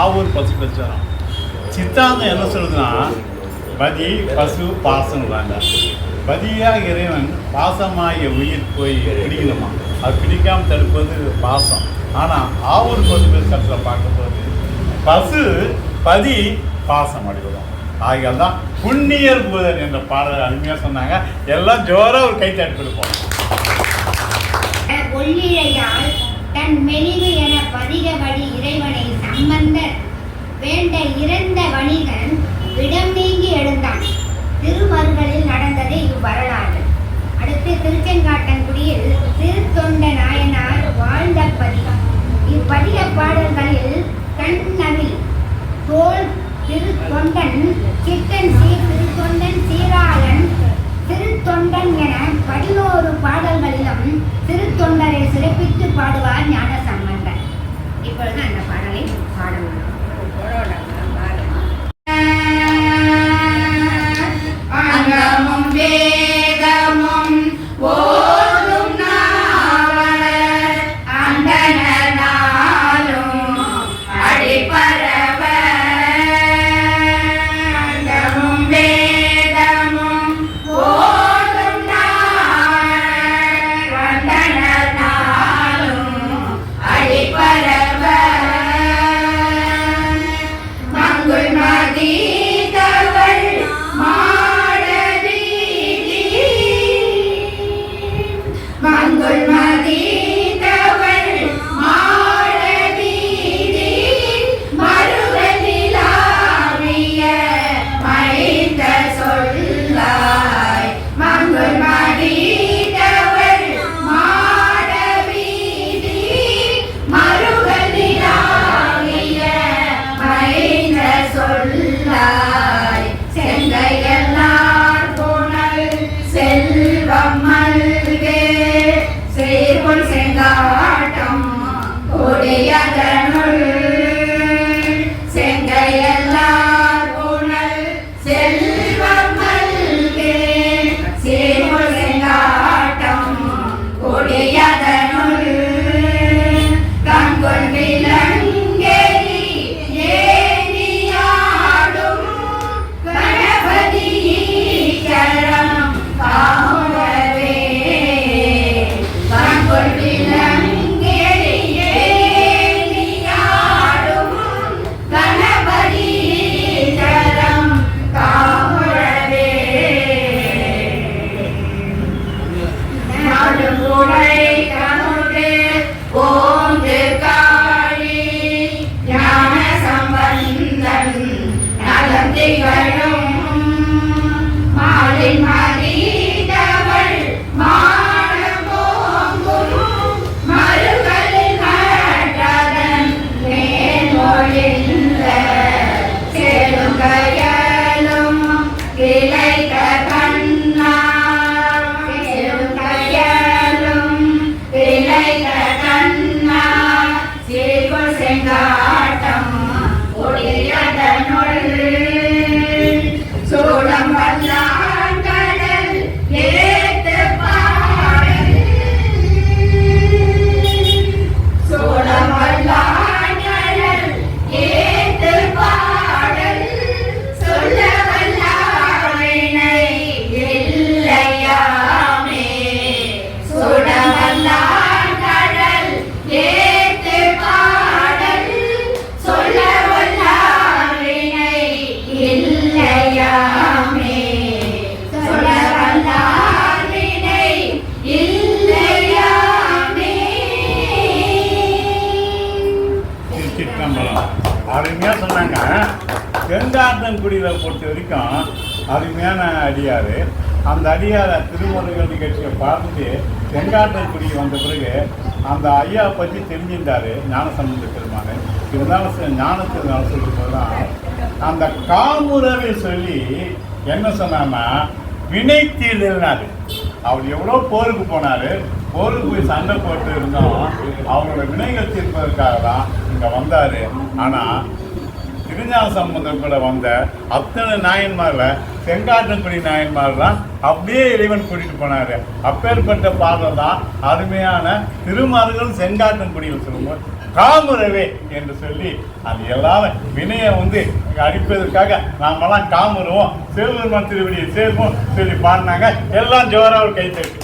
ஆவூர் பசு பிரச்சாரம் சித்தாந்தம் என்ன சொல்லுதுன்னா பதி பசு பாசம் வேண்டாம். பதியாக இறைவன் பாசமாகிய உயிர் போய் பிடிக்கணுமா, அது பிடிக்காமல் தடுப்பது பாசம். ஆனால் ஆவூர் பசு பிரச்சாரத்தில் பார்க்கும்போது பசு பதி பாசம் அடைவதும். ஆகியால் தான் புண்ணியர் பூதர் என்ற பாடல் அருமையாக சொன்னாங்க. எல்லாம் ஜோராக ஒரு கை தட்டி கொடுப்போம். தன் மெலிவு என பதிகபடி இறைவனை சம்பந்தர் வேண்ட இறந்த வணிகன் விடம் நீங்கி எழுந்தான். திருமருகளில் நடந்தது இவ்வரலாறு. அடுத்து திருச்செங்காட்டங்குடியில் திருத்தொண்ட நாயனார் வாழ்ந்த பதிகம். இப்பதிக பாடல்களில் கண்ணவில் தோல் திருத்தொண்டன், சித்தன் சீர் திருத்தொண்டன், சீராளன், திருத்தொண்டன் என 11 பாடல்களிலும் திருத்தொண்டரை சிறப்பித்து பாடுவார் ஞான சம்பந்தர். இப்பொழுது அந்த பாடலை பாடலாம். அங்கமும் வேதமும் ஓதும் நாவலர் அந்தணர் நாளும் அடிபரவ. அங்கமும் வேதமும் ஓதும் நாவலர் அந்தணர் நாளும் அடிபரவ. செங்காட்டம் ஒளியதனுள் சூடம் வல்லான் கடல் ஏத்து பாடல் சூடம் வல்லான் கடல் ஏத்து பாடல் சொல்ல வல்லாவினை இல்லையாமே சூடம் வல்லான் கடல் ஏத்து பாடல் சொல்ல வல்லாவினை இல்லையாமே சொல்ல வல்லாவினை இல்லையாமே. திருச்சிற்றம்பலம். அருமையாக சொன்னாங்க. செங்காட்டன்குடியில் பொறுத்த வரைக்கும் அருமையான அடியார். அந்த அடியாரை திருமுருகன் நிகழ்ச்சியை பார்த்துட்டு செங்காட்டன்குடி வந்த பிறகு அந்த ஐயா பற்றி தெரிஞ்சிருந்தார் ஞானசம்பந்த பெருமாள். இருந்தாலும் ஞானத்தினால சொல்லும்போது தான் அந்த காமுறவை சொல்லி என்ன சொன்னான்னா வினை தீர்தல்னாரு. அவர் எவ்வளோ போருக்கு போனார், போருக்கு போய் சண்டை போட்டு இருந்தோம், அவரோட வினைகள் தீர்ப்பதற்காக தான் இங்கே வந்தார். ஆனால் திருஞான சம்பந்தம் கூட வந்த அத்தனை நாயன்மாரில் செங்காட்டன்குடி நாயன்மார் தான் அப்படியே இறைவன் கூட்டிகிட்டு போனார். அப்பேற்பட்ட பாடல் தான் அருமையான திருமருகல் செங்காட்டன்குடியில் சொல்லும்போது காமுறவே என்று சொல்லி அது எல்லாரும் வினையை அடிப்பதற்காக நாமெல்லாம் காமுறுவோம், சிவபெருமான் திருவடியை சேர்ப்போம் சொல்லி பாடினாங்க. எல்லாம் ஜோராக ஒரு கைத்தட்டு.